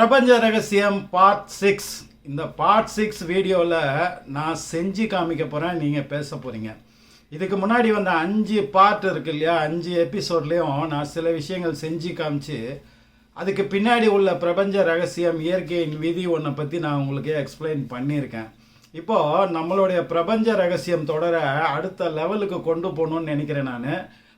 பிரபஞ்ச ரகசியம் பார்ட் 6. இந்த பார்ட் 6 வீடியோவில் நான் செஞ்சு காமிக்க போகிறேன், நீங்கள் பேச போகிறீங்க. இதுக்கு முன்னாடி வந்த 5 பார்ட் இருக்கு இல்லையா, 5 எபிசோட்லேயும் நான் சில விஷயங்கள் செஞ்சு காமிச்சு அதுக்கு பின்னாடி உள்ள பிரபஞ்ச ரகசியம் இயற்கையின் விதி ஒன்றை பற்றி நான் உங்களுக்கு எக்ஸ்பிளைன் பண்ணியிருக்கேன். இப்போது நம்மளுடைய பிரபஞ்ச ரகசியம் தொடர அடுத்த லெவலுக்கு கொண்டு போகணுன்னு நினைக்கிறேன். நான்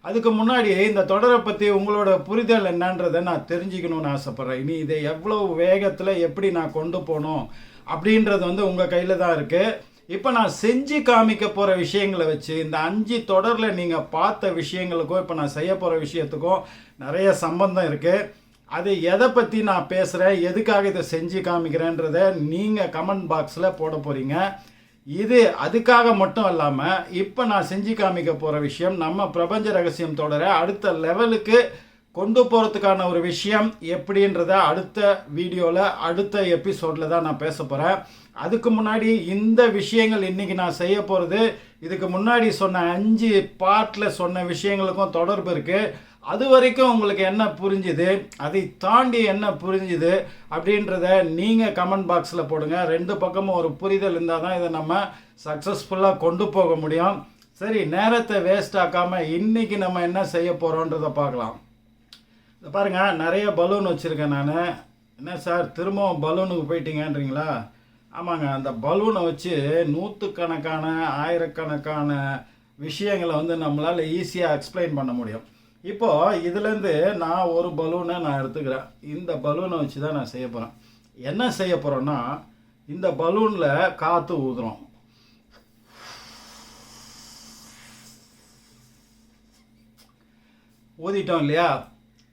அதுக்கு முன்னாடி இந்த தொடரை பற்றி உங்களோட புரிதல் என்னன்றதை நான் தெரிஞ்சுக்கணுன்னு ஆசைப்பட்றேன். இனி இதை எவ்வளோ வேகத்தில் எப்படி நான் கொண்டு போகணும் அப்படின்றது உங்கள் கையில் தான் இருக்குது. இப்போ நான் செஞ்சு காமிக்க போகிற விஷயங்களை வச்சு இந்த 5 தொடரில் நீங்கள் பார்த்த விஷயங்களுக்கும் இப்போ நான் செய்ய போகிற விஷயத்துக்கும் நிறைய சம்பந்தம் இருக்குது. அது எதை பற்றி நான் பேசுகிறேன், எதுக்காக இதை செஞ்சு காமிக்கிறேன்றதை நீங்கள் கமெண்ட் பாக்ஸில் போட போகிறீங்க. இது அதுக்காக மட்டும் இல்லாமல் இப்போ நான் செஞ்சு காமிக்க போகிற விஷயம் நம்ம பிரபஞ்ச ரகசியம் தொடர அடுத்த லெவலுக்கு கொண்டு போகிறதுக்கான ஒரு விஷயம் எப்படின்றத அடுத்த வீடியோவில் அடுத்த எபிசோடில் தான் நான் பேச போகிறேன். அதுக்கு முன்னாடி இந்த விஷயங்கள் இன்றைக்கி நான் செய்ய போகிறது இதுக்கு முன்னாடி சொன்ன 5 பார்ட்டில் சொன்ன விஷயங்களுக்கும் தொடர்பு இருக்குது. அது வரைக்கும் உங்களுக்கு என்ன புரிஞ்சுது, அதை தாண்டி என்ன புரிஞ்சுது அப்படின்றத நீங்கள் கமெண்ட் பாக்ஸில் போடுங்க. 2 பக்கமும் ஒரு புரிதல் இருந்தால் தான் இதை நம்ம சக்ஸஸ்ஃபுல்லாக கொண்டு போக முடியும். சரி, நேரத்தை வேஸ்ட் ஆக்காமல் இன்றைக்கி நம்ம என்ன செய்ய போகிறோன்றதை பார்க்கலாம். இதை பாருங்கள், நிறைய பலூன் வச்சுருக்கேன் நான். என்ன சார் திரும்பவும் பலூனுக்கு போயிட்டீங்கன்றீங்களா? ஆமாங்க, அந்த பலூனை வச்சு நூற்றுக்கணக்கான ஆயிரக்கணக்கான விஷயங்களை நம்மளால் ஈஸியாக எக்ஸ்பிளைன் பண்ண முடியும். இப்போது இதுலேருந்து நான் ஒரு பலூனை நான் எடுத்துக்கிறேன். இந்த பலூனை வச்சு தான் நான் செய்ய போகிறேன். என்ன செய்ய போகிறோன்னா, இந்த பலூனில் காற்று ஊதுறோம். ஊதிட்டோம் இல்லையா?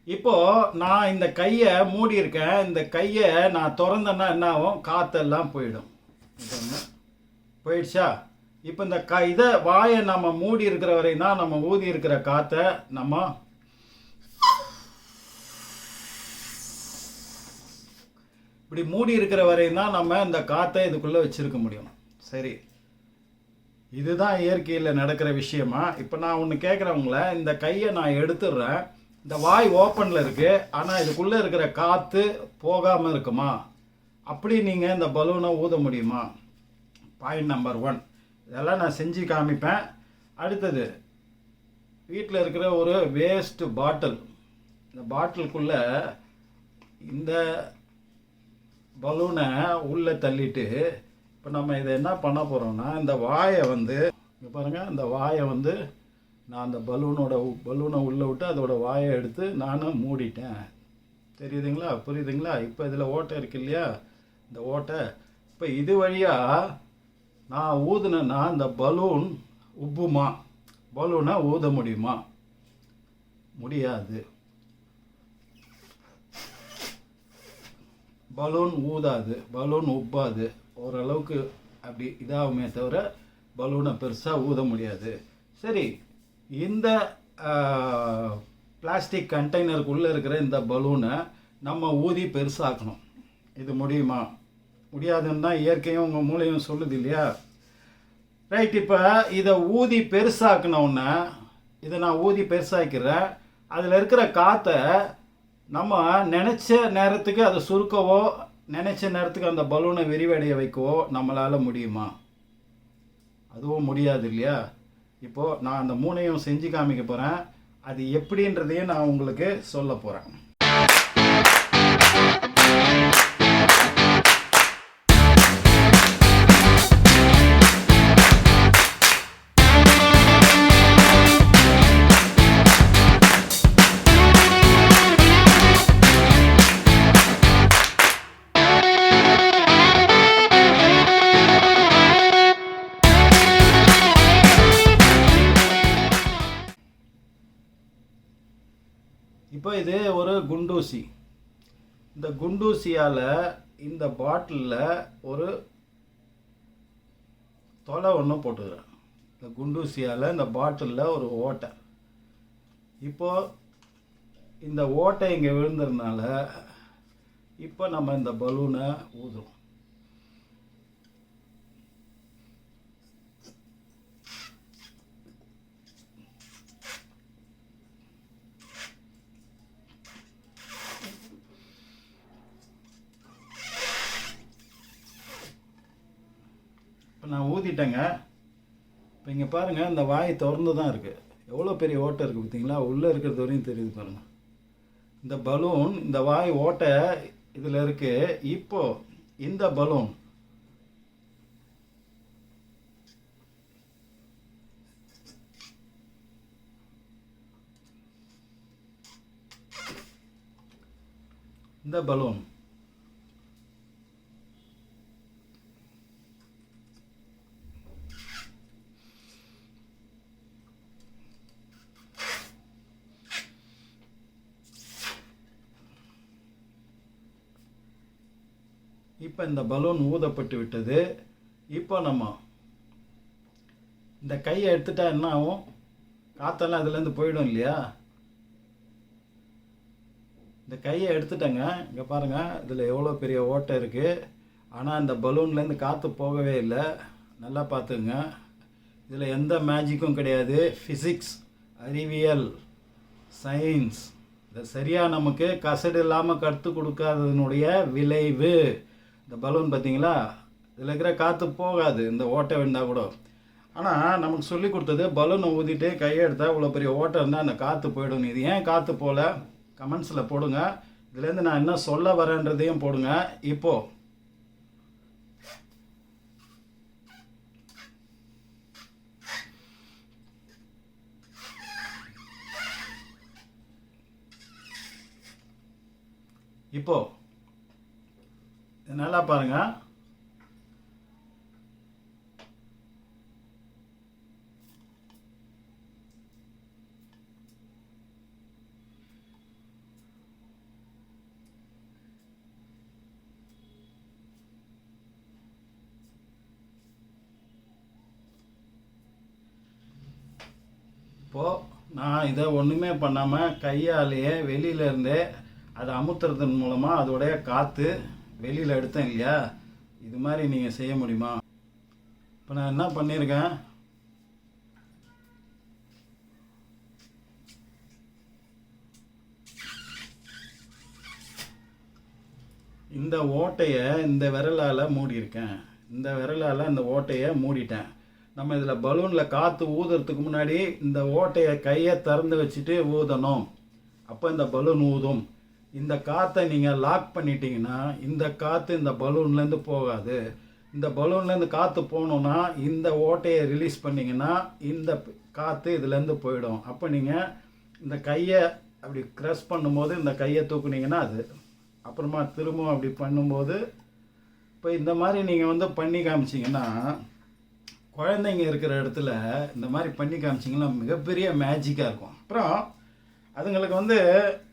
இப்போது நான் இந்த கையை மூடி இருக்கேன். இந்த கையை நான் திறந்தேன்னா என்ன ஆகும்? காற்றெல்லாம் போயிடும். போயிடுச்சா? இப்போ இந்த இதை வாயை நம்ம மூடி இருக்கிற வரையும் தான் நம்ம ஊதி இருக்கிற காற்றை நம்ம இப்படி மூடி இருக்கிற வரையும் தான் நம்ம இந்த காற்றை இதுக்குள்ளே வச்சுருக்க முடியும். சரி, இதுதான் இயற்கையில் நடக்கிற விஷயமா? இப்போ நான் ஒன்று கேட்குறவங்கள, இந்த கையை நான் எடுத்துடுறேன். இந்த வாய் ஓப்பனில் இருக்குது, ஆனால் இதுக்குள்ளே இருக்கிற காற்று போகாமல் இருக்குமா? அப்படி நீங்கள் இந்த பலூனை ஊத முடியுமா? Point number 1. இதெல்லாம் நான் செஞ்சு காமிப்பேன். அடுத்தது, வீட்டில் இருக்கிற ஒரு வேஸ்ட்டு பாட்டில். இந்த பாட்டிலுக்குள்ளே இந்த பலூனை உள்ளே தள்ளிட்டு இப்போ நம்ம இதை என்ன பண்ண போகிறோம்னா, இந்த வாயை இங்கே பாருங்கள், இந்த வாயை நான் அந்த பலூனை உள்ளே விட்டு அதோட வாயை எடுத்து நானும் மூடிட்டேன். தெரியுதுங்களா? புரியுதுங்களா? இப்போ இதில் ஓட்டை இருக்கு இல்லையா, இந்த ஓட்டை. இப்போ இது வழியாக நான் ஊதுனேன்னா இந்த பலூன் உப்புமா? பலூனை ஊத முடியுமா? முடியாது. பலூன் ஊதாது, பலூன் உப்பாது. ஓரளவுக்கு அப்படி இதாகுமே தவிர பலூனை பெருசாக ஊத முடியாது. சரி, இந்த பிளாஸ்டிக் கண்டெய்னருக்குள்ளே இருக்கிற இந்த பலூனை நம்ம ஊதி பெருசாக்கணும். இது முடியுமா? முடியாதுன்னு தான் இயற்கையும் உங்கள் மூளையும் சொல்லுது இல்லையா? ரைட், இப்போ இதை ஊதி பெருசாக்கினோன்னே, இதை நான் ஊதி பெருசாக்கிறேன். அதில் இருக்கிற காற்றை நம்ம நினச்ச நேரத்துக்கு அதை சுருக்கவோ, நினச்ச நேரத்துக்கு அந்த பலூனை விரிவடைய வைக்கவோ நம்மளால் முடியுமா? அதுவும் முடியாது இல்லையா? இப்போது நான் அந்த 3ஐயும் செஞ்சு காமிக்க போகிறேன். அது எப்படின்றதையும் நான் உங்களுக்கு சொல்ல போகிறேன். இப்போ இது ஒரு குண்டூசி. இந்த குண்டூசியால் இந்த பாட்டிலில் ஒரு தொலை ஒன்று போட்டுக்கிறேன். இந்த குண்டூசியால் இந்த பாட்டிலில் ஒரு ஓட்டை. இப்போது இந்த ஓட்டை இங்கே விழுந்ததுனால இப்போ நம்ம இந்த பலூனை ஊதுறோம். நான் ஊதிட்டேங்க. இப்போ இங்கே பாருங்கள், இந்த வாய் திறந்து தான் இருக்குது. எவ்வளோ பெரிய ஓட்டை இருக்குது பார்த்தீங்களா? உள்ளே இருக்கிறது வரையும் தெரியுது பாருங்கள். இந்த பலூன், இந்த வாய் ஓட்டை இதில் இருக்குது. இப்போது இந்த பலூன் இந்த பலூன் இப்போ இந்த பலூன் ஊதப்பட்டு விட்டது. இப்போ நம்ம இந்த கையை எடுத்துட்டா என்ன ஆகும்? காற்றெல்லாம் இதுலேருந்து போயிடும் இல்லையா? இந்த கையை எடுத்துட்டேங்க. இங்கே பாருங்கள், இதில் எவ்வளோ பெரிய ஓட்டை இருக்குது. ஆனால் இந்த பலூன்லேருந்து காற்று போகவே இல்லை. நல்லா பார்த்துங்க. இதில் எந்த மேஜிக்கும் கிடையாது. ஃபிசிக்ஸ், அறிவியல், சயின்ஸ் இதை சரியாக நமக்கு கசடு இல்லாமல் கற்றுக் கொடுக்காததனுடைய விளைவு. இந்த பலூன் பார்த்தீங்களா, இதில் இருக்கிற காற்று போகாது இந்த ஓட்டை விழுந்தால் கூட. ஆனால் நமக்கு சொல்லி கொடுத்தது பலூனை ஊதிட்டு கையை எடுத்தால் இவ்வளோ பெரிய ஓட்டை இருந்தால் அந்த காற்று போயிடும். இது ஏன் காற்று போகல கமெண்ட்ஸில் போடுங்க. இதுலேருந்து நான் என்ன சொல்ல வரேன்றதையும் போடுங்க. இப்போ நல்லா பாருங்க. இப்போது நான் இதை ஒன்றுமே பண்ணாமல் கையாலேயே வெளியிலேருந்தே அதை அமுத்துறதன் மூலமாக அதோடைய காற்று வெளியில் எடுத்தேன் இல்லையா? இது மாதிரி நீங்கள் செய்ய முடியுமா? இப்போ நான் என்ன பண்ணியிருக்கேன், இந்த ஓட்டையை இந்த விரலால் மூடியிருக்கேன். இந்த விரலால் இந்த ஓட்டையை மூடிட்டேன். நம்ம இதில் பலூனில் காற்று ஊதுறதுக்கு முன்னாடி இந்த ஓட்டையை கையை திறந்து வச்சுட்டு ஊதணும். அப்போ இந்த பலூன் ஊதும். இந்த காற்றை நீங்கள் லாக் பண்ணிட்டீங்கன்னா இந்த காற்று இந்த பலூன்லேருந்து போகாது. இந்த பலூன்லேருந்து காற்று போகணுன்னா இந்த ஓட்டையை ரிலீஸ் பண்ணிங்கன்னா இந்த காற்று இதுலேருந்து போயிடும். அப்போ நீங்கள் இந்த கையை அப்படி க்ரஷ் பண்ணும்போது இந்த கையை தூக்குனீங்கன்னா அது, அப்புறமா திரும்பவும் அப்படி பண்ணும்போது, இப்போ இந்த மாதிரி நீங்கள் பண்ணி காமிச்சிங்கன்னா, குழந்தைங்க இருக்கிற இடத்துல இந்த மாதிரி பண்ணி காமிச்சிங்கன்னா மிகப்பெரிய மேஜிக்காக இருக்கும். அப்புறம் அதுங்களுக்கு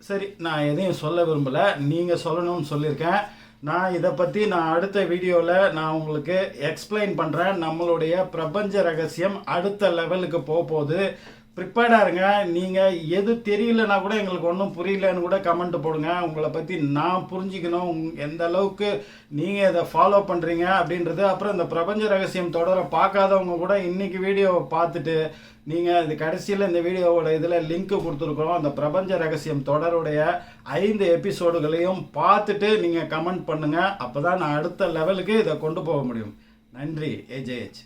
சரி, நான் எதையும் சொல்ல விரும்பலை, நீங்கள் சொல்லணும்னு சொல்லியிருக்கேன். நான் இதை பற்றி அடுத்த வீடியோவில் நான் உங்களுக்கு எக்ஸ்பிளைன் பண்ணுறேன். நம்மளுடைய பிரபஞ்ச ரகசியம் அடுத்த லெவலுக்கு போகுது. ப்ரிப்பேர்டாக இருங்க. நீங்கள் எது தெரியலனா கூட எங்களுக்கு ஒன்றும் புரியலன்னு கூட கமெண்ட் போடுங்க. உங்களை பற்றி நான் புரிஞ்சிக்கணும், எந்த அளவுக்கு நீங்கள் இதை ஃபாலோ பண்ணுறீங்க அப்படின்றது. அப்புறம் இந்த பிரபஞ்ச ரகசியம் தொடர பார்க்காதவங்க கூட இன்றைக்கி வீடியோவை பார்த்துட்டு நீங்கள் இது கடைசியில் இந்த வீடியோவோட இதில் லிங்க்கு கொடுத்துருக்குறோம். அந்த பிரபஞ்ச ரகசியம் தொடருடைய 5 எபிசோடுகளையும் பார்த்துட்டு நீங்கள் கமெண்ட் பண்ணுங்கள். அப்போ தான் நான் அடுத்த லெவலுக்கு இதை கொண்டு போக முடியும். நன்றி. AJH.